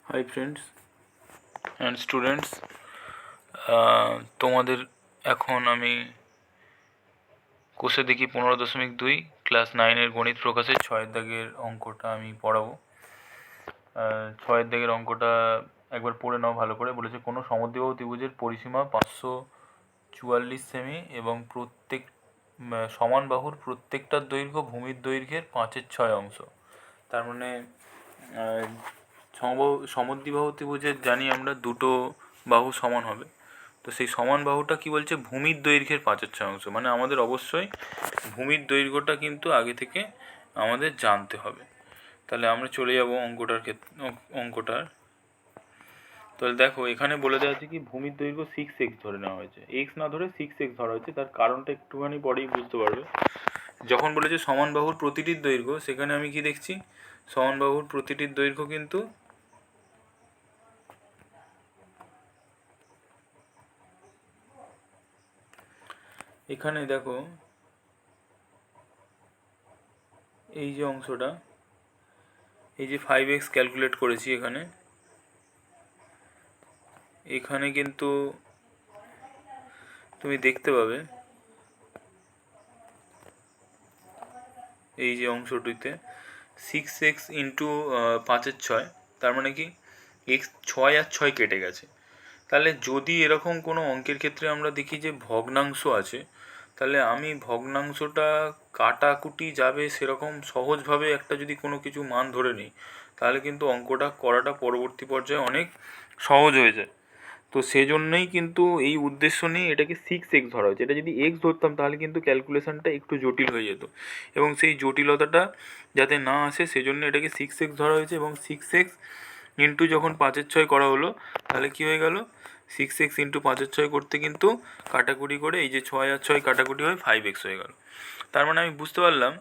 Hi friends and students, তোমাদের এখন আমি কোষে দেখি 15.2 ক্লাস 9-এর গণিত প্রকাশের 6 দাগের অঙ্কটা আমি পড়াবো। 6 দাগের অঙ্কটা একবার পড়ে নাও ভালো করে। বলেছে কোনো সমদ্বিবাহু ত্রিভুজের পরিসীমা 544 সেমি এবং প্রত্যেক সমান বাহুর প্রত্যেকটার দৈর্ঘ্য ভূমির দৈর্ঘ্যের 5/6 অংশ। তার মানে সমদ্বিবাহু ত্রিভুজের জানি আমরা দুটো বাহু সমান হবে, তো সেই সমান বাহুটা কি বলছে, ভূমির দৈর্ঘ্যের 5/6 অংশ। মানে আমাদের অবশ্যই ভূমির দৈর্ঘ্যটা কিন্তু আগে থেকে আমাদের জানতে হবে। তাহলে আমরা চলে যাব অঙ্কটার। তাহলে দেখো এখানে বলে দেওয়া আছে কি, ভূমির দৈর্ঘ্য 6x ধরে নেওয়া হয়েছে, x না ধরে 6x ধরা হয়েছে। তার কারণটা একটুখানি পরেই বুঝতে পারবে। যখন বলেছে সমান বাহুর প্রতিটির দৈর্ঘ্য, সেখানে আমি কি দেখছি, সমান বাহুর প্রতিটির দৈর্ঘ্য কিন্তু এখানে দেখো এই যে অংশটা, এই যে 5x ক্যালকুলেট করেছি এখানে কিন্তু তুমি দেখতে পাবে এই যে অংশটিতে 6x ইন্টু 5/6, তার মানে কি এক্স 6 আর 6 কেটে গেছে। তাহলে যদি এরকম কোনো অঙ্কের ক্ষেত্রে আমরা দেখি যে ভগ্নাংশ আছে, তাহলে আমি ভগ্নাংশটা কাটাকুটি যাবে সেরকম সহজভাবে একটা যদি কোনো কিছু মান ধরে নিই, তাহলে কিন্তু অঙ্কটা করাটা পরবর্তী পর্যায়ে অনেক সহজ হয়ে যায়। তো সেজন্যই কিন্তু এই উদ্দেশ্য নিয়ে এটাকে 6x ধরা হয়েছে। এটা যদি এক্স ধরতাম তাহলে কিন্তু ক্যালকুলেশনটা একটু জটিল হয়ে যেত, এবং সেই জটিলতাটা যাতে না আসে সেজন্য এটাকে 6x ধরা হয়েছে। এবং 6x ইন্টু যখন 5/6 করা হলো, তাহলে কী হয়ে গেল, 6x ইন্টু 5/6 করতে কিন্তু কাটাকুটি করে এই যে 6 আর 6 কাটাকুটি হয়ে 5x হয়ে গেল। তার মানে আমি বুঝতে পারলাম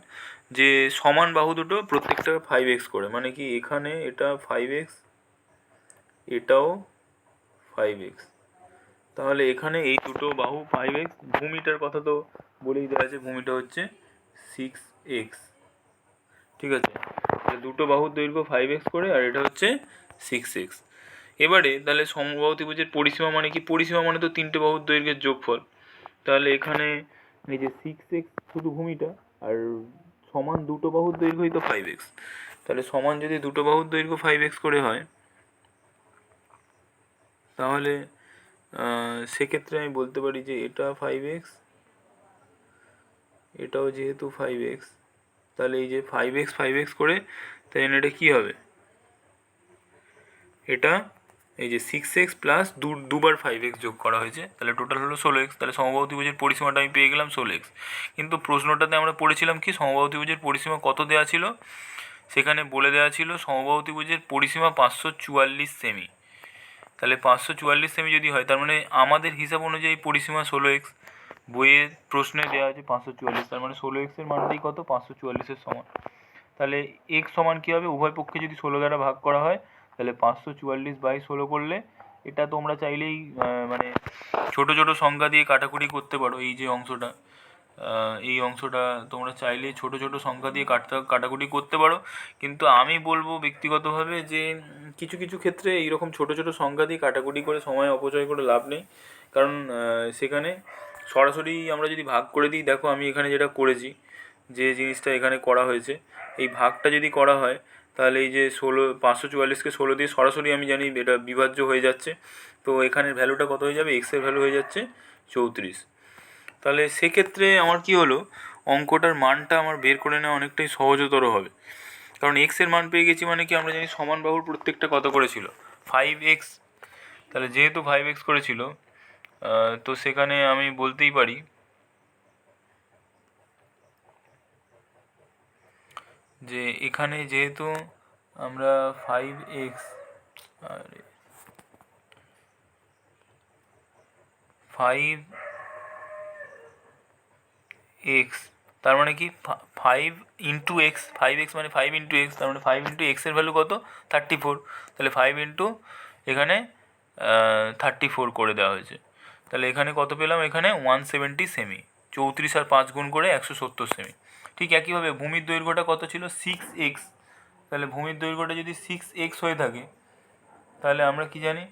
যে সমান বাহু দুটো প্রত্যেকটা 5x করে, মানে কি এখানে এটা 5x, এটাও 5x। তাহলে এখানে এই দুটো বাহু 5x, ভূমিটার কথা তো বলেই দেওয়া আছে, ভূমিটা হচ্ছে 6x। ঠিক আছে, দুটো বাহুর দৈর্ঘ্য 5x করে, আর এটা হচ্ছে 6x। এবারে তাহলে সমবাহু ত্রিভুজের পরিসীমা মানে কি, পরিসীমা মানে তো তিনটে বাহুর দৈর্ঘ্যের যোগফল। তাহলে এখানে এই যে 6x শুধু ভূমিটা, আর সমান দুটো বাহুর দৈর্ঘ্যই তো 5x। তাহলে সমান যদি দুটো বাহুর দৈর্ঘ্য 5x করে হয়, তাহলে সেক্ষেত্রে আমি বলতে পারি যে এটা 5x, এটাও যেহেতু 5x, তাহলে এই যে 5x করে, তাই জন্য এটা কী হবে, এটা এই যে 6x প্লাস দুবার 5x যোগ করা হয়েছে, তাহলে টোটাল হলো 16x। তাহলে সমবাহু ত্রিভুজের পরিসীমাটা আমি পেয়ে গেলাম 16x। কিন্তু প্রশ্নটাতে আমরা পড়েছিলাম কি, সমবাহু ত্রিভুজের পরিসীমা কত দেওয়া ছিল, সেখানে বলে দেওয়া ছিল সমবাহু ত্রিভুজের পরিসীমা 544 সেমি। তাহলে 544 সেমি যদি হয়, তার মানে আমাদের হিসাব অনুযায়ী পরিসীমা 16x, বইয়ের প্রশ্নে দেওয়া আছে 544, তার মানে 16x এর মানটাই কত, 544-এর সমান। তাহলে x সমান কী হবে, উভয় পক্ষে যদি 16 দ্বারা ভাগ করা হয়, তাহলে 544/16 করলে, এটা তোমরা চাইলেই মানে ছোট ছোট সংখ্যা দিয়ে কাটাকুটি করতে পারো। এই অংশটা তোমরা চাইলে ছোট ছোট সংখ্যা দিয়ে কাটাকুটি করতে পারো, কিন্তু আমি বলবো ব্যক্তিগতভাবে যে কিছু কিছু ক্ষেত্রে এইরকম ছোট ছোট সংখ্যা দিয়ে কাটাকুটি করে সময় অপচয় করে লাভ নেই। কারণ সেখানে সরাসরি আমরা যদি ভাগ করে দিই, দেখো আমি এখানে যেটা করেছি, যে জিনিসটা এখানে করা হয়েছে, এই ভাগটা যদি করা হয়, তাহলে এই যে 544কে 16 দিয়ে সরাসরি আমি জানি এটা বিভাজ্য হয়ে যাচ্ছে, তো এখানের ভ্যালুটা কত হয়ে যাবে, এক্সের ভ্যালু হয়ে যাচ্ছে 34। তাহলে সেক্ষেত্রে আমার কি হলো, অঙ্কটার মানটা আমার বের করে নেওয়া অনেকটাই সহজতর হবে। কারণ এক্সের মান পেয়ে গেছি, মানে কি আমরা জানি সমান বাহুর প্রত্যেকটা কত করেছিল, 5x। তাহলে যেহেতু 5x করেছিল, তো সেখানে আমি বলতেই পারি যে এখানে যেহেতু আমরা 5x 5x, তার মানে কি 5x মানে 5x, তার মানে 5x এর ভ্যালু কত, 34। তাহলে 5 ইন্টু এখানে 34 করে দেওয়া হয়েছে। তাহলে এখানে কত পেলাম, এখানে 170 সেমি। 34 আর 5 গুণ করে 170 সেমি। ঠিক একইভাবে ভূমির দৈর্ঘ্যটা কত ছিল, 6x। তাহলে ভূমির দৈর্ঘ্যটা যদি 6x হয়ে থাকে, তাহলে আমরা কি জানি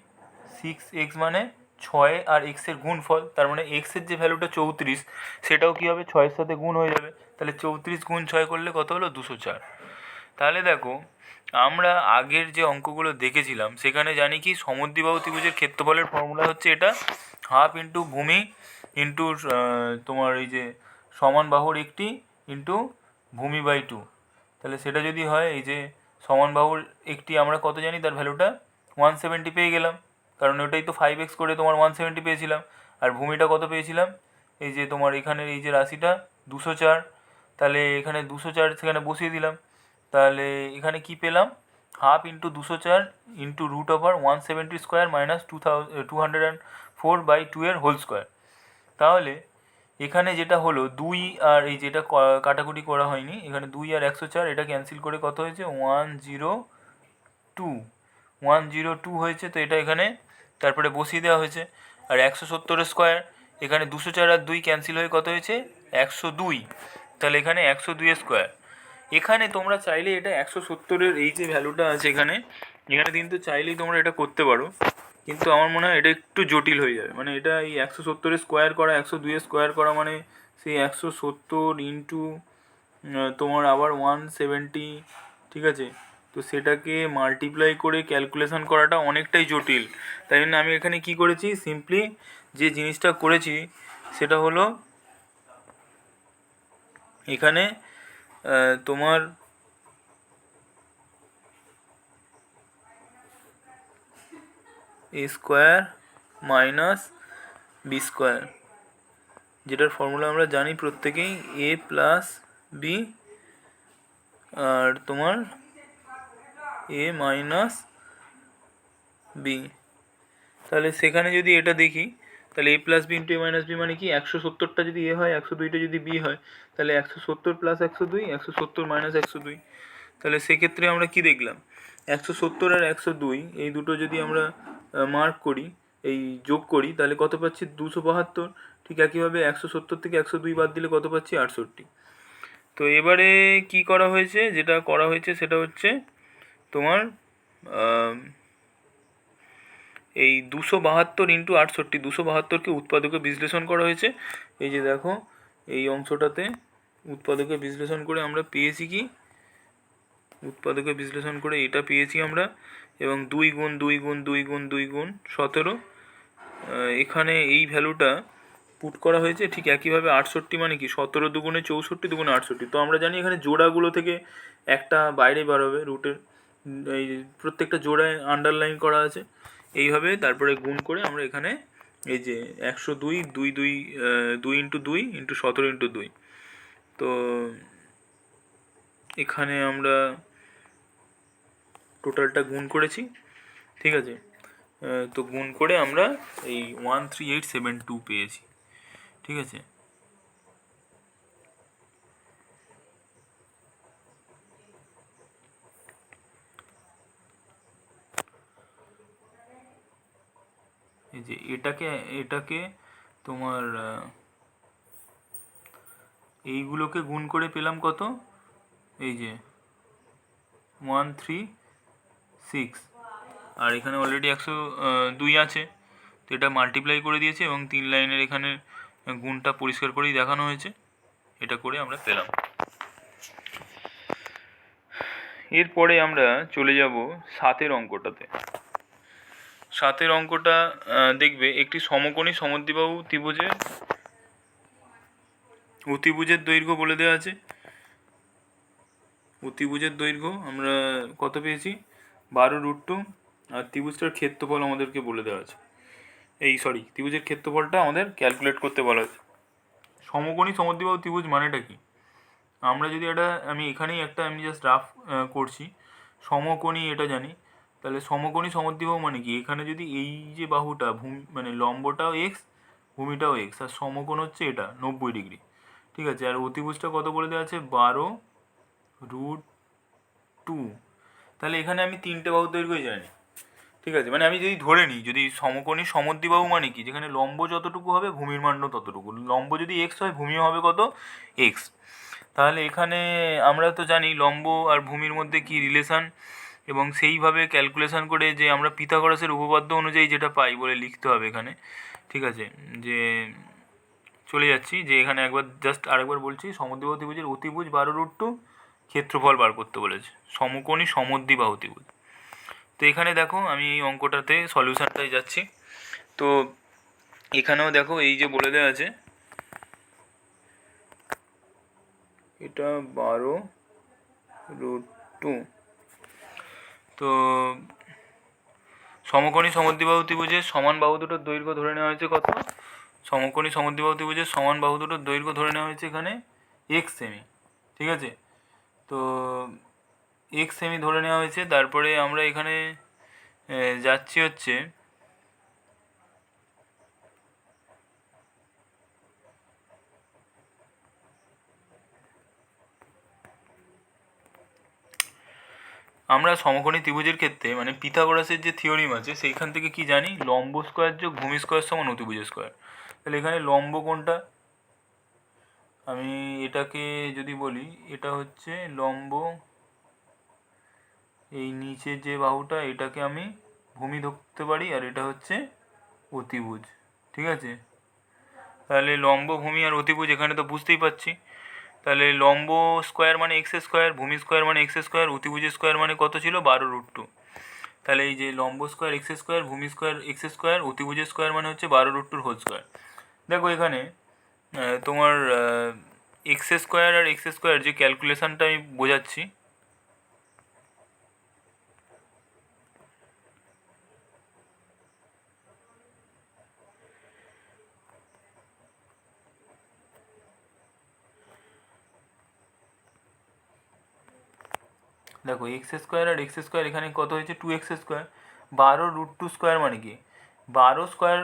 6x মানে 6 আর এক্সের গুণফল, তার মানে এক্সের যে ভ্যালুটা 34 সেটাও কী হবে 6-এর সাথে গুণ হয়ে যাবে। তাহলে 34 গুণ 6 করলে কত হলো 204। তাহলে দেখো আমরা আগের যে অঙ্কগুলো দেখেছিলাম সেখানে জানি কি সমদ্বিবাহু ত্রিভুজের ক্ষেত্রফলের ফর্মুলা হচ্ছে এটা হাফ ইন্টু ভূমি ইন্টু তোমার এই যে সমান বাহুর একটি ইন্টু ভূমি বাই 2। তাহলে সেটা যদি হয় এই যে সমান বাহুর একটি আমরা কত জানি তার ভ্যালুটা 170 পেয়ে গেলাম, কারণ ওটাই তো 5x করে তোমার 170 পেয়েছিলাম। আর ভূমিটা কত পেয়েছিলাম এই যে তোমার এখানের এই যে রাশিটা 204, তাহলে এখানে 204 সেখানে বসিয়ে দিলাম। তাহলে এখানে কি পেলাম half into 204 into root over 170 square minus 204/2 এর হোল স্কোয়ার। তাহলে এখানে যেটা হলো 2 আর এই যেটা কাটাকুটি করা হয়নি, এখানে 2 আর 104 এটা ক্যান্সেল করে কত হয়েছে 102 হয়েছে। তো এটা এখানে তারপরে বসিয়ে দেওয়া হয়েছে। আর 170 স্কোয়ার এখানে 204 আর 2 ক্যান্সেল হয়ে কত হয়েছে 102। তাহলে এখানে 102 স্কোয়ার। এখানে তোমরা চাইলে এটা 170-এর এই যে ভ্যালুটা আছে এখানে কিন্তু চাইলেই তোমরা এটা করতে পারো, কিন্তু আমার মনে হয় এটা একটু জটিল হয়ে যাবে। মানে এটা এই 170-এর স্কোয়ার করা 102-এর স্কোয়ার করা মানে সেই 170 ইন্টু তোমার আবার 170, ঠিক আছে? তো সেটাকে মাল্টিপ্লাই করে ক্যালকুলেশন করাটা অনেকটাই জটিল। তাই জন্য আমি এখানে কি করেছি, সিম্পলি যে জিনিসটা করেছি সেটা হলো এখানে তোমার এ স্কোয়ার মাইনাস বি স্কোয়ার, যেটার ফর্মুলা আমরা জানি প্রত্যেকেই এ প্লাস বি আর তোমার এ মাইনাস বি। তাহলে সেখানে যদি এটা দেখি তাহলে এ প্লাস বি ইন্টু এ মাইনাস বি মানে কি 170টা যদি এ হয় 102টা যদি বি হয় তাহলে 170 প্লাস 102 170 মাইনাস 102। তাহলে সেক্ষেত্রে আমরা কি দেখলাম 170 আর 102 এই দুটো যদি আমরা মার্ক করি এই যোগ করি তাহলে কত পাচ্ছি 272। ঠিক একইভাবে 170 থেকে 102 বাদ দিলে কত পাচ্ছি 68। তো এবারে কি করা হয়েছে, যেটা করা হয়েছে সেটা হচ্ছে তোমার এই 272 ইন্টু 68 272কে উৎপাদকে বিশ্লেষণ করা হয়েছে। এই যে দেখো এই অংশটাতে উৎপাদকে বিশ্লেষণ করে আমরা পেয়েছি কি উৎপাদকে বিশ্লেষণ করে এটা পেয়েছি আমরা, এবং 2 গুণ 2 গুণ 2 গুণ 2 গুণ 17 এখানে এই ভ্যালুটা পুট করা হয়েছে। ঠিক একইভাবে 68 মানে কি 17 দুগুণে 64 দুগুণে 68। তো আমরা জানি এখানে জোড়াগুলো থেকে একটা বাইরে বেরোবে রুটের, এই প্রত্যেকটা জোড়ায় আন্ডারলাইন করা আছে। এইভাবে তারপরে গুণ করে আমরা এখানে এই যে 102 2 ইন্টু 2 ইন্টু 17 ইন্টু 2, তো এখানে আমরা টোটালটা গুণ করেছি, ঠিক আছে? তো গুণ করে আমরা এই 13872 পেয়েছি, ঠিক আছে? এই যে এটাকে তোমার এইগুলোকে গুণ করে পেলাম কত, এই যে 136, আর এখানে অলরেডি 102 আছে, তো এটা মাল্টিপ্লাই করে দিয়েছে এবং 3 লাইনের এখানে গুণটা পরিষ্কার করেই দেখানো হয়েছে। এটা করে আমরা পেলাম। এরপরে আমরা চলে যাব 7-এর অঙ্কটাতে। 7-এর অঙ্কটা দেখবে একটি সমকোণী সমদ্বিবাহু অতিভুজের দৈর্ঘ্য বলে দেওয়া আছে। অতিভুজের দৈর্ঘ্য আমরা কত পেয়েছি 12√2, আর ত্রিভুজটার ক্ষেত্রফল আমাদেরকে বলে দেওয়া আছে। ত্রিভুজের ক্ষেত্রফলটা আমাদের ক্যালকুলেট করতে বলা আছে। সমকোণী সমদ্বিবাহু ত্রিভুজ মানেটা কি, আমরা যদি আমি এখানেই আমি জাস্ট রাফ করছি, সমকোণী এটা জানি। তাহলে সমকোণী সমদ্বিবাহু মানে কি, এখানে যদি এই যে বাহুটা মানে লম্বটাও এক্স ভূমিটাও এক্স আর সমকোণ হচ্ছে এটা 90 ডিগ্রি, ঠিক আছে? আর অতিভুজটা কত বলে দেওয়া আছে 12√2। তাহলে এখানে আমি 3টে বাহুর দৈর্ঘ্যই জানি, ঠিক আছে? মানে আমি যদি ধরে নিই যদি সমকোণী সমদ্বিবাহু মানে কি, যেখানে লম্ব যতটুকু হবে ভূমির মানও ততটুকু, লম্ব যদি এক্স হয় ভূমিও হবে কত এক্স। তাহলে এখানে আমরা তো জানি লম্ব আর ভূমির মধ্যে কি রিলেশান, এবং সেইভাবে ক্যালকুলেশন করে যে আমরা পিথাগোরাসের উপপাদ্য অনুযায়ী যেটা পাই বলে লিখতে হবে এখানে, ঠিক আছে। যে চলে যাচ্ছি, যে এখানে একবার জাস্ট আরেকবার বলছি, সমদ্বিবাহু ত্রিভুজের অতিভুজ 12√2, ক্ষেত্রফল বার করতে বলেছে, সমকোণী সমদ্বিবাহু ত্রিভুজ। তো এখানে দেখো আমি এই অঙ্কটাতে সলিউশনটাই যাচ্ছি। তো এখানেও দেখো এই যে বলে দেওয়া আছে, এটা 12√2। তো সমকোণী সমদ্বিবাহু ত্রিভুজের সমান বাহু দুটোর দৈর্ঘ্য ধরে নেওয়া হয়েছে কত? সমকোণী সমদ্বিবাহু ত্রিভুজের সমান বাহু দুটোর দৈর্ঘ্য ধরে নেওয়া হয়েছে এখানে x সেমি, ঠিক আছে। তো x সেমি ধরে নেওয়া হয়েছে। তারপরে আমরা এখানে যাচ্ছি হচ্ছে আমরা সমকোণী ত্রিভুজের ক্ষেত্রে মানে পিথাগোরাসের যে থিওরিম আছে সেইখান থেকে কি জানি, লম্ব স্কোয়ার যোগ ভূমি স্কোয়ার সমান অতিভুজ স্কোয়ার। তাহলে এখানে লম্ব কোনটা, আমি এটাকে যদি বলি, এটা হচ্ছে লম্ব, এই নিচের যে বাহুটা এটাকে আমি ভূমি ধরতে পারি, আর এটা হচ্ছে অতিভুজ, ঠিক আছে। তাহলে লম্ব ভূমি আর অতিভুজ এখানে তো বুঝতেই পারছি। তাহলে লম্ব স্কোয়ার মানে এক্স স্কোয়ার, ভূমি স্কোয়ার মানে এক্স স্কোয়ার, অতিভুজ স্কোয়ার মানে কত ছিল 12√2। তাহলে এই যে লম্ব স্কোয়ার এক্স স্কোয়ার, ভূমি স্কোয়ার এক্স স্কোয়ার, অতিভুজ স্কোয়ার মানে হচ্ছে 12√2 হোল স্কোয়ার। দেখো এখানে তোমার এক্স স্কোয়ার আর এক্স স্কোয়ার যে ক্যালকুলেশনটা আমি বোঝাচ্ছি, দেখো এক্স স্কোয়ার আর এক্স স্কোয়ার এখানে কত হয়েছে 2x স্কোয়ার, 12√2 স্কোয়ার মানে কি 12 স্কোয়ার,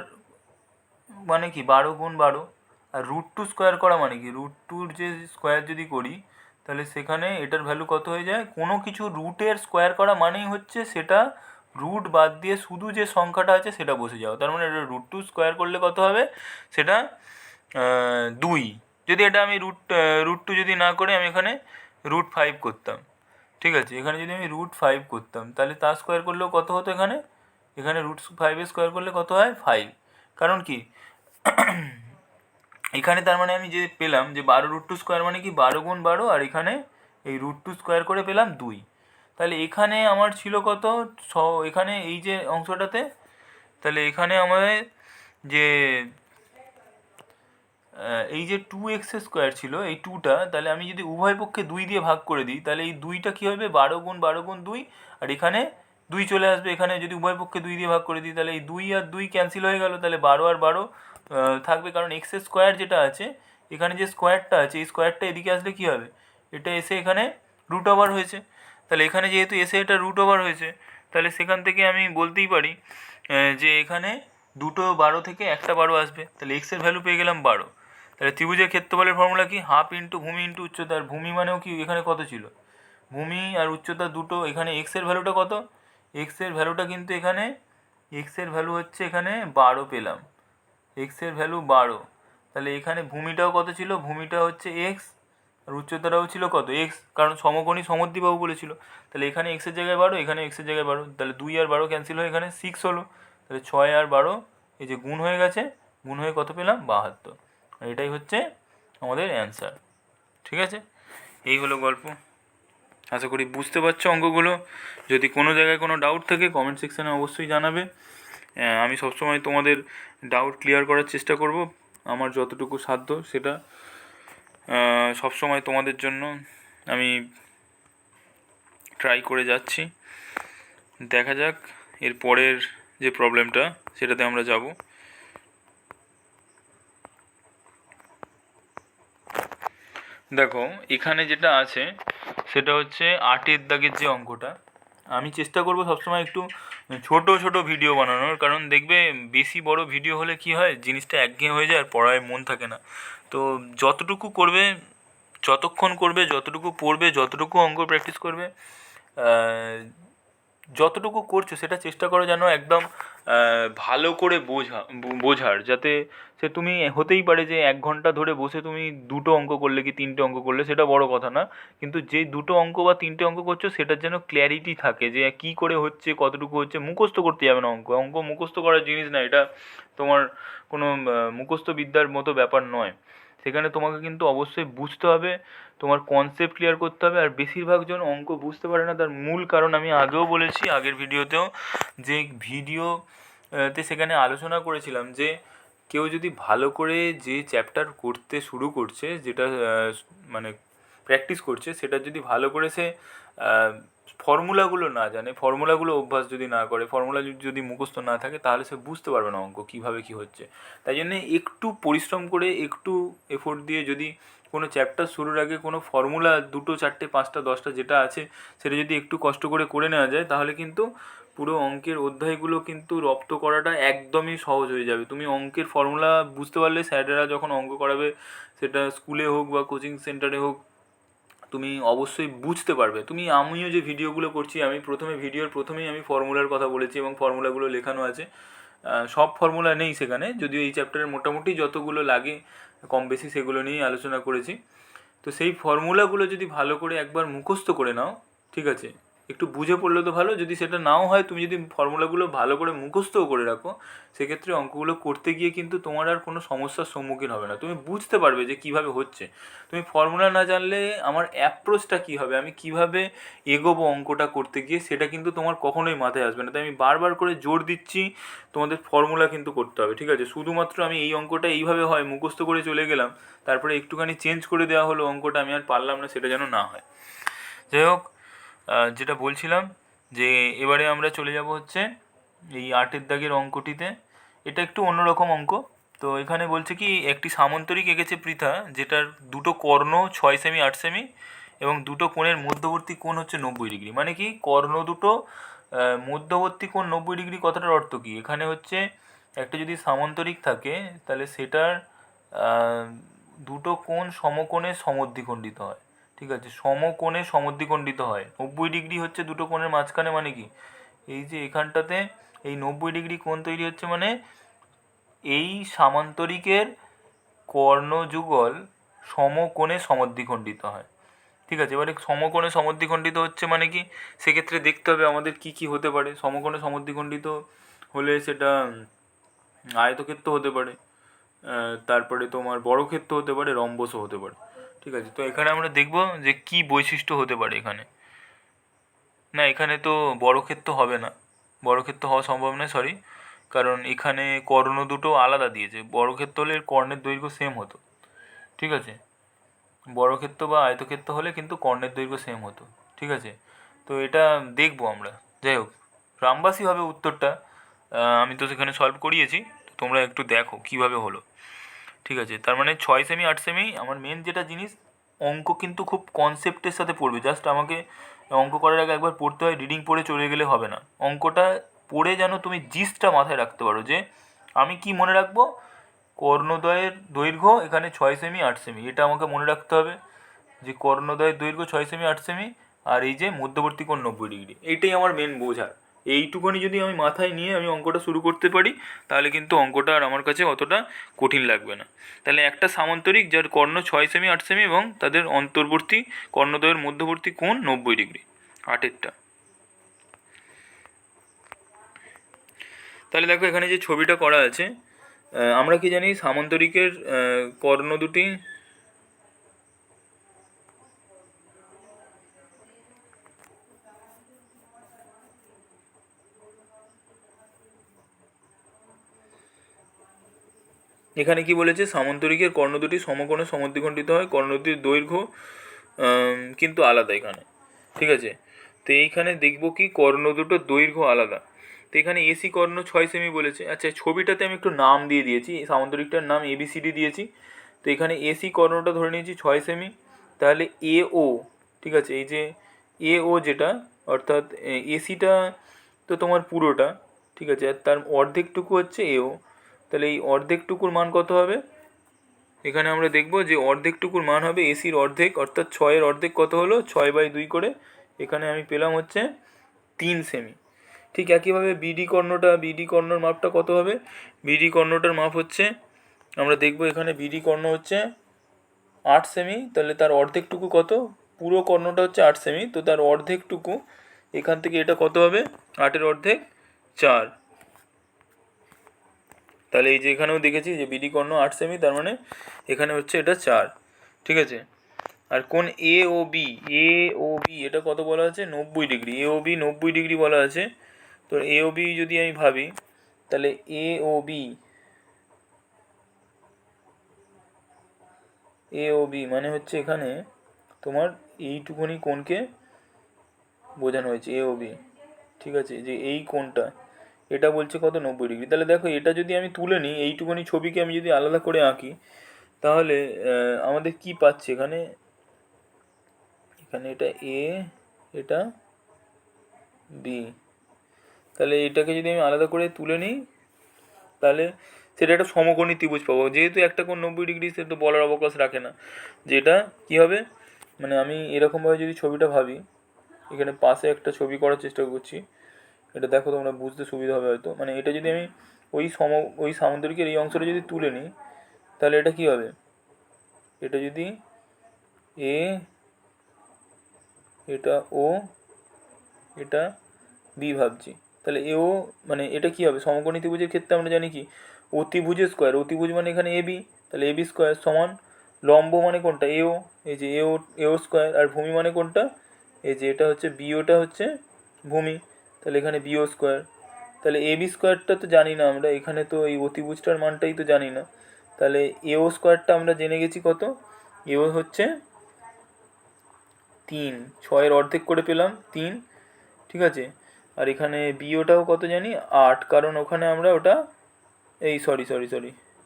মানে কি 12 × 12, আর √2 স্কোয়ার করা মানে কি √2 যে স্কোয়ার যদি করি তাহলে সেখানে এটার ভ্যালু কত হয়ে যায়, কোনো কিছু রুটের স্কোয়ার করা মানেই হচ্ছে সেটা রুট বাদ দিয়ে শুধু যে সংখ্যাটা আছে সেটা বসে যাও। তার মানে এটা √2 স্কোয়ার করলে কত হবে, সেটা 2। যদি এটা আমি √2 যদি না করে আমি এখানে √5 করতাম, ঠিক আছে। এখানে যদি আমি √5 করতাম তাহলে তার স্কোয়ার করলেও কত হতো, এখানে √5 স্কোয়ার করলে কত হয় 5। কারণ কি এখানে তার মানে আমি যে পেলাম যে 12√2 স্কোয়ার মানে কি 12 × 12, আর এখানে এই √2 স্কোয়ার করে পেলাম 2। তাহলে এখানে আমার ছিল কত, এখানে এই যে অংশটাতে, তাহলে এখানে আমাদের যে এই যে 2x স্কোয়ার ছিল এই 2টা, তাহলে আমি যদি উভয় পক্ষে 2 দিয়ে ভাগ করে দিই তাহলে এই 2টা কী হবে 12 × 12 × 2, আর এখানে 2 চলে আসবে। এখানে যদি উভয় পক্ষে 2 দিয়ে ভাগ করে দিই তাহলে এই 2 আর 2 ক্যান্সেল হয়ে গেল, তাহলে 12 আর 12 থাকবে, কারণ এক্স স্কোয়ার যেটা আছে এখানে যে স্কোয়ারটা আছে এই স্কোয়ারটা এদিকে আসলে কী হবে, এটা এসে এখানে √ওভার হয়েছে। তাহলে এখানে যেহেতু এসে এটা √ওভার হয়েছে তাহলে সেখান থেকে আমি বলতেই পারি যে এখানে দুটো 12 থেকে একটা 12 আসবে, তাহলে এক্সের ভ্যালু পেয়ে গেলাম 12। তাহলে ত্রিভুজের ক্ষেত্রফলের ফর্মুলা কি, হাফ ইন্টু ভূমি ইন্টু উচ্চতা। আর ভূমি মানেও কি এখানে কত ছিল, ভূমি আর উচ্চতা দুটো, এখানে এক্সের ভ্যালুটা কত, এক্সের ভ্যালুটা কিন্তু এখানে এক্সের ভ্যালু হচ্ছে এখানে 12 পেলাম, এক্সের ভ্যালু 12। তাহলে এখানে ভূমিটাও কত ছিল, ভূমিটা হচ্ছে এক্স, আর উচ্চতাটাও ছিল কত এক্স, কারণ সমকোণী সমদ্বিবাহু বলেছিল। তাহলে এখানে এক্সের জায়গায় 12, এখানে এক্সের জায়গায় 12, তাহলে 2 আর 12 ক্যান্সেল হয়ে এখানে 6 হলো। তাহলে 6 আর 12 এই যে গুণ হয়ে গেছে, গুণ হয়ে কত পেলাম 72। এটাই হচ্ছে আমাদের অ্যান্সার, ঠিক আছে। এই হলো গল্প, আশা করি বুঝতে পারছো অঙ্কগুলো। যদি কোনো জায়গায় কোনো ডাউট থাকে কমেন্ট সেকশানে অবশ্যই জানাবে। আমি সবসময় তোমাদের ডাউট ক্লিয়ার করার চেষ্টা করব, আমার যতটুকু সাধ্য সেটা সবসময় তোমাদের জন্য আমি ট্রাই করে যাচ্ছি। দেখা যাক এর পরের যে প্রবলেমটা সেটাতে আমরা যাব। দেখো এখানে যেটা আছে সেটা হচ্ছে 8-এর দাগের যে অঙ্কটা, আমি চেষ্টা করব সবসময় একটু ছোট ছোট ভিডিও বানানোর, কারণ দেখবে বেশি বড় ভিডিও হলে কি হয় জিনিসটা একঘেয়ে হয়ে যায় আর পড়ায় মন থাকে না। তো যতটুকু করবে, যতক্ষণ করবে, যতটুকু পড়বে, যতটুকু অঙ্ক প্র্যাকটিস করবে, যতটুকু করছো সেটা চেষ্টা করো যেন একদম ভালো করে বোঝার, যাতে সে তুমি হতেই পারে যে 1 ঘন্টা ধরে বসে তুমি 2টো অঙ্ক করলে কি 3টে অঙ্ক করলে সেটা বড় কথা না, কিন্তু যে 2টো অঙ্ক বা 3টে অঙ্ক করছো সেটার যেন ক্ল্যারিটি থাকে যে কী করে হচ্ছে, কতটুকু হচ্ছে। মুখস্থ করতে যাবে না, অঙ্ক অঙ্ক মুখস্থ করার জিনিস না এটা, তোমার কোনো মুখস্থ বিদ্যার মতো ব্যাপার নয়। সেখানে তোমাকে কিন্তু অবশ্যই বুঝতে হবে, তোমার কনসেপ্ট ক্লিয়ার করতে হবে। আর বেশিরভাগ জন অঙ্ক বুঝতে পারে না, তার মূল কারণ আমি আগেও বলেছি, আগের ভিডিওতেও, যে ভিডিওতে সেখানে আলোচনা করেছিলাম যে কেউ যদি ভালো করে যে চ্যাপ্টার করতে শুরু করছে, যেটা মানে প্র্যাকটিস করছে, সেটা যদি ভালো করে সে ফর্মুলাগুলো না জানে, ফর্মুলাগুলো অভ্যাস যদি না করে, ফর্মুলা যদি মুখস্থ না থাকে, তাহলে সে বুঝতে পারবে না অঙ্ক কীভাবে কী হচ্ছে। তাই জন্যে একটু পরিশ্রম করে, একটু এফোর্ট দিয়ে যদি কোনো চ্যাপ্টার শুরুর আগে কোনো ফর্মুলা 2টো 4টে 5টা 10টা যেটা আছে সেটা যদি একটু কষ্ট করে করে নেওয়া যায়, তাহলে কিন্তু পুরো অঙ্কের অধ্যায়গুলো কিন্তু রপ্ত করাটা একদমই সহজ হয়ে যাবে। তুমি অঙ্কের ফর্মুলা বুঝতে পারলে স্যারেরা যখন অঙ্ক করাবে, সেটা স্কুলে হোক বা কোচিং সেন্টারে হোক, তুমি অবশ্যই বুঝতে পারবে। আমিও যে ভিডিওগুলো করছি, আমি ভিডিওর প্রথমেই আমি ফর্মুলার কথা বলেছি এবং ফর্মুলাগুলো লেখানো আছে। সব ফর্মুলা নেই সেখানে, যদিও এই চ্যাপ্টারের মোটামুটি যতগুলো লাগে কম বেশি সেগুলো নিয়েই আলোচনা করেছি। তো সেই ফর্মুলাগুলো যদি ভালো করে একবার মুখস্থ করে নাও, ঠিক আছে, একটু বুঝে পড়লে তো ভালো, যদি সেটা নাও হয় তুমি যদি ফর্মুলাগুলো ভালো করে মুখস্থও করে রাখো, সেক্ষেত্রে অঙ্কগুলো করতে গিয়ে কিন্তু তোমার আর কোনো সমস্যার সম্মুখীন হবে না। তুমি বুঝতে পারবে যে কীভাবে হচ্ছে। তুমি ফর্মুলা না জানলে আমার অ্যাপ্রোচটা কী হবে, আমি কীভাবে এগোবো অঙ্কটা করতে গিয়ে, সেটা কিন্তু তোমার কখনোই মাথায় আসবে না। তাই আমি বারবার করে জোর দিচ্ছি, তোমাদের ফর্মুলা কিন্তু করতে হবে, ঠিক আছে। শুধুমাত্র আমি এই অঙ্কটা এইভাবে হয় মুখস্থ করে চলে গেলাম, তারপরে একটুখানি চেঞ্জ করে দেওয়া হলো অঙ্কটা, আমি আর পারলাম না, সেটা যেন না হয়। যাই হোক, যেটা বলছিলাম যে এবারে আমরা চলে যাব হচ্ছে এই 8-এর দাগের অঙ্কটিতে। এটা একটু অন্যরকম অঙ্ক। তো এখানে বলছে কি, একটি সামান্তরিক এঁকেছে পৃথা, যেটার 2টো কর্ণ 6 সেমি 8 সেমি এবং 2টো কোণের মধ্যবর্তী কোণ হচ্ছে 90 ডিগ্রি। মানে কি, কর্ণ দুটো মধ্যবর্তী কোণ 90 ডিগ্রি, কথাটার অর্থ কি, এখানে হচ্ছে একটা যদি সামান্তরিক থাকে তাহলে সেটার 2টো কোণ সমকোণে সমদ্বিখণ্ডিত হয়, ঠিক আছে, সমকোণে সমদ্বিখণ্ডিত হয়। 90 ডিগ্রি হচ্ছে 2টো কোণের মাঝখানে, মানে কি, এই যে এখানটাতে এই 90 ডিগ্রি কোণ তৈরি হচ্ছে, মানে এই সামান্তরিকের কর্ণযুগল সমকোণে সমদ্বিখণ্ডিত হয়, ঠিক আছে। এবারে সমকোণে সমদ্বিখণ্ডিত হচ্ছে মানে কি, সেক্ষেত্রে দেখতে হবে আমাদের কি কি হতে পারে। সমকোণে সমদ্বিখণ্ডিত হলে সেটা আয়তক্ষেত্র হতে পারে, তারপরে তোমার বর্গক্ষেত্র হতে পারে, রম্বসও হতে পারে, ঠিক আছে। তো এখানে আমরা দেখব যে কি বৈশিষ্ট্য হতে পারে এখানে। না, এখানে তো বর্গক্ষেত্র হবে না, বর্গক্ষেত্র হওয়া সম্ভব নয়, সরি, কারণ এখানে কর্ণ দুটো আলাদা দিয়েছে। বর্গক্ষেত্র হলে কর্ণের দৈর্ঘ্য সেম হতো, ঠিক আছে। বর্গক্ষেত্র বা আয়তক্ষেত্র হলে কিন্তু কর্ণের দৈর্ঘ্য সেম হতো, ঠিক আছে। তো এটা দেখবো আমরা। যাই হোক, রামবাসী হবে উত্তরটা। আমি তো সেখানে সলভ করিয়েছি, তোমরা একটু দেখো কীভাবে হলো, ঠিক আছে। তার মানে 6 সেমি 8 সেমি, আমার মেন যেটা জিনিস, অঙ্ক কিন্তু খুব কনসেপ্টের সাথে পড়বে। জাস্ট আমাকে অঙ্ক করার আগে একবার পড়তে হয়, রিডিং পড়ে চলে গেলে হবে না। অঙ্কটা পড়ে যেন তুমি জিসটা মাথায় রাখতে পারো, যে আমি কি মনে রাখবো, কর্ণদ্বয়ের দৈর্ঘ্য এখানে 6 সেমি 8 সেমি, এটা আমাকে মনে রাখতে হবে, যে কর্ণদ্বয়ের দৈর্ঘ্য 6 সেমি 8 সেমি, আর এই যে মধ্যবর্তী কোণ 90 ডিগ্রি, এইটাই আমার মেন বোঝার। এইটুকুনি যদি আমি মাথায় নিয়ে আমি অঙ্কটা শুরু করতে পারি, তাহলে কিন্তু অঙ্কটা আর আমার কাছে অতটা কঠিন লাগবে না। তাহলে একটা সামান্তরিক যার কর্ণ 6 সেমি 8 সেমি এবং তাদের অন্তর্বর্তী কর্ণদ্বয়ের মধ্যবর্তী কোণ 90 ডিগ্রি, 8এরটা। তাহলে দেখো এখানে যে ছবিটা করা আছে, আমরা কি জানি সামান্তরিকের কর্ণ দুটি এখানে কি বলেছে, সামান্তরিকের কর্ণ দুটি সমকোণে সমদ্বিখণ্ডিত হয়, কর্ণ দুটির দৈর্ঘ্য কিন্তু আলাদা এখানে, ঠিক আছে। তো এইখানে দেখব কি, কর্ণ দুটোর দৈর্ঘ্য আলাদা। তো এখানে এসি কর্ণ 6 সেমি বলেছে। আচ্ছা, ছবিটাতে আমি একটু নাম দিয়ে দিয়েছি, সামান্তরিকটার নাম ABCD দিয়েছি। তো এখানে এসি কর্ণটা ধরে নিয়েছি 6 সেমি, তাহলে AO, ঠিক আছে, এই যে AO যেটা, অর্থাৎ এসিটা তো তোমার পুরোটা, ঠিক আছে, আর তার অর্ধেকটুকু হচ্ছে AO। তাহলে এই অর্ধেকটুকুর মান কত হবে, এখানে আমরা দেখব যে অর্ধেকটুকুর মান হবে এসির অর্ধেক, অর্থাৎ 6-এর অর্ধেক কত হলো, 6/2 করে। এখানে আমি পেলাম হচ্ছে 3 সেমি। ঠিক একইভাবে বিডি কর্ণর মাপটা কত হবে? বিডি কর্ণটার মাপ হচ্ছে, আমরা দেখব এখানে বিডি কর্ণ হচ্ছে 8 সেমি, তাহলে তার অর্ধেকটুকু কত? পুরো কর্ণটা হচ্ছে 8 সেমি, তো তার অর্ধেকটুকু এখান থেকে এটা কত হবে? 8-এর অর্ধেক 4। তাহলে এই যে এখানেও দেখেছি যে বিডি কর্ণ 8 সেমি, তার মানে এখানে হচ্ছে এটা 4। ঠিক আছে। আর কোন এ ও বি এটা কত বলা আছে? 90 ডিগ্রি। এ ও বি 90 ডিগ্রি বলা আছে। তো এ ও বি যদি আমি ভাবি, তাহলে এ ও বি মানে হচ্ছে এখানে তোমার এইটুকুনি কোণকে বোঝানো হয়েছে এ ও বি। ঠিক আছে, যে এই কোণটা এটা বলছে কত? 90 ডিগ্রি। তাহলে দেখো এটা যদি আমি তুলে নিই, এইটুকুনি ছবিকে আমি যদি আলাদা করে আঁকি, তাহলে আমাদের কি পাচ্ছে এখানে? এখানে এটা এ, এটা বি। তাহলে এটাকে যদি আমি আলাদা করে তুলে নিই, তাহলে সেটা একটা সমকোণী ত্রিভুজ পাবো। যেহেতু একটা কোণ 90 ডিগ্রি, সেটা তো বলার অবকাশ রাখে না যে এটা কী হবে। মানে আমি এরকমভাবে যদি ছবিটা ভাবি, এখানে পাশে একটা ছবি করার চেষ্টা করছি, এটা দেখো তোমরা বুঝতে সুবিধা হবে হয়তো। মানে এটা যদি আমি ওই সামুদ্রিকের এই অংশটা যদি তুলে নিই, তাহলে এটা কী হবে? এটা যদি এ, এটা ও, এটা বি ভাবছি, তাহলে এও মানে এটা কী হবে? সমকোণী ত্রিভুজের ক্ষেত্রে আমরা জানি কি, অতিভুজের স্কোয়ার। অতিভুজ মানে এখানে এ বি, তাহলে এ বি স্কোয়ার সমান লম্ব মানে কোনটা? এও, এই যে এও স্কোয়ার। আর ভূমি মানে কোনটা? এই যে এটা হচ্ছে বিওটা হচ্ছে ভূমি, তাহলে এখানে বিও স্কোয়ার। তাহলে এ বি স্কোয়ারটা তো জানি না আমরা, এখানে তো এই অতিভুজটার মানটাই তো জানি না। তাহলে এও স্কোয়ারটা আমরা জেনে গেছি কত? এও হচ্ছে 3, 6-এর অর্ধেক করে পেলাম 3। ঠিক আছে। আর এখানে বিওটাও কত জানি? 8, কারণ ওখানে আমরা ওটা এই সরি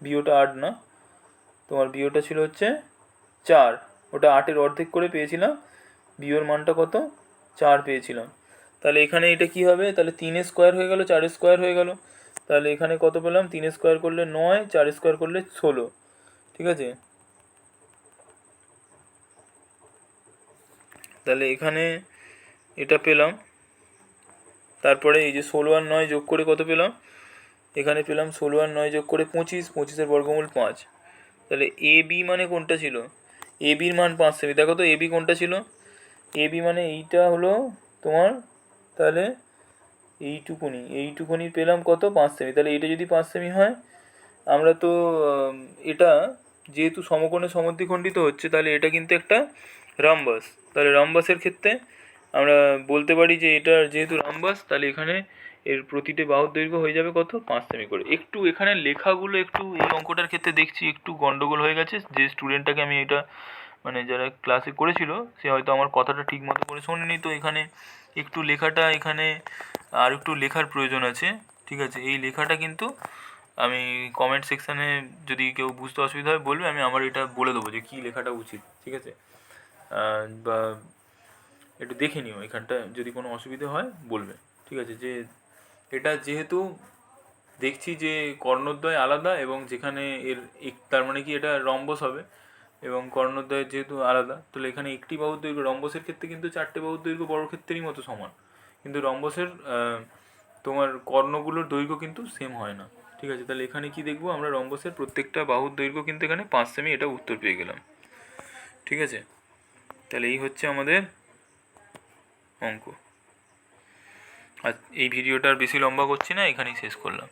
বিওটা 8 না, তোমার বিওটা ছিল হচ্ছে 4। ওটা 8-এর অর্ধেক করে পেয়েছিলাম, বিওর মানটা কত? 4 পেয়েছিলাম। তাহলে এখানে এটা কি হবে? তাহলে 3-এর স্কোয়ার হয়ে গেল, 4-এর স্কোয়ার হয়ে গেল। তাহলে এখানে কত পেলাম? 3-এর স্কোয়ার করলে 9, 4-এর স্কোয়ার করলে 16। ঠিক আছে। তাহলে এখানে এটা পেলাম। তারপরে এই যে 16 আর 9 যোগ করে কত পেলাম? এখানে পেলাম 16 আর 9 যোগ করে 25, 25-এর বর্গমূল 5। তাহলে এ বি মানে কোনটা ছিল? এ বির মান 5 সেমি। দেখো তো এ বি কোনটা ছিল? এ বি মানে এইটা হলো তোমার, তাহলে এইটুকুনি পেলাম কত? 5 সেমি। তাহলে এটা যদি 5 সেমি হয়, আমরা তো এটা যেহেতু সমকোণে সমদ্বিখণ্ডিত হচ্ছে, তাহলে এটা কিন্তু একটা রাম্বাস। তাহলে রাম্বাসের ক্ষেত্রে আমরা বলতে পারি যে এটা যেহেতু রাম্বাস, তাহলে এখানে এর প্রতিটি বাহুর দৈর্ঘ্য হয়ে যাবে কত? 5 সেমি করে। একটু এখানে লেখাগুলো একটু এই অঙ্কটার ক্ষেত্রে দেখছি একটু গন্ডগোল হয়ে গেছে। যে স্টুডেন্টটাকে আমি এটা মানে যারা ক্লাসে করেছিল, সে হয়তো আমার কথাটা ঠিক মতো করে শোনেনি। তো এখানে একটু লেখাটা এখানে আর একটু লেখার প্রয়োজন আছে। ঠিক আছে, এই লেখাটা কিন্তু আমি কমেন্ট সেকশানে যদি কেউ বুঝতে অসুবিধা হয় বলবে, আমি আমার এটা বলে দেবো যে কী লেখাটা উচিত। ঠিক আছে, বা একটু দেখে নিও এখানটা, যদি কোনো অসুবিধা হয় বলবে। ঠিক আছে, যে এটা যেহেতু দেখছি যে কর্ণদ্বয় আলাদা, এবং যেখানে এর তার মানে কি এটা রম্বস হবে, এবং কর্ণদ্বয়ের যেহেতু আলাদা, তাহলে এখানে একটি বাহুর দৈর্ঘ্য, রম্বসের ক্ষেত্রে কিন্তু 4টে বাহুর দৈর্ঘ্য বর্গক্ষেত্রেরই মতো সমান, কিন্তু রম্বসের তোমার কর্ণগুলোর দৈর্ঘ্য কিন্তু সেম হয় না। ঠিক আছে, তাহলে এখানে কি দেখবো আমরা? রম্বসের প্রত্যেকটা বাহুর দৈর্ঘ্য কিন্তু এখানে 5 সেমি, এটা উত্তর পেয়ে গেলাম। ঠিক আছে, তাহলে এই হচ্ছে আমাদের অঙ্ক। আর এই ভিডিওটা আর বেশি লম্বা করছি না, এখানেই শেষ করলাম।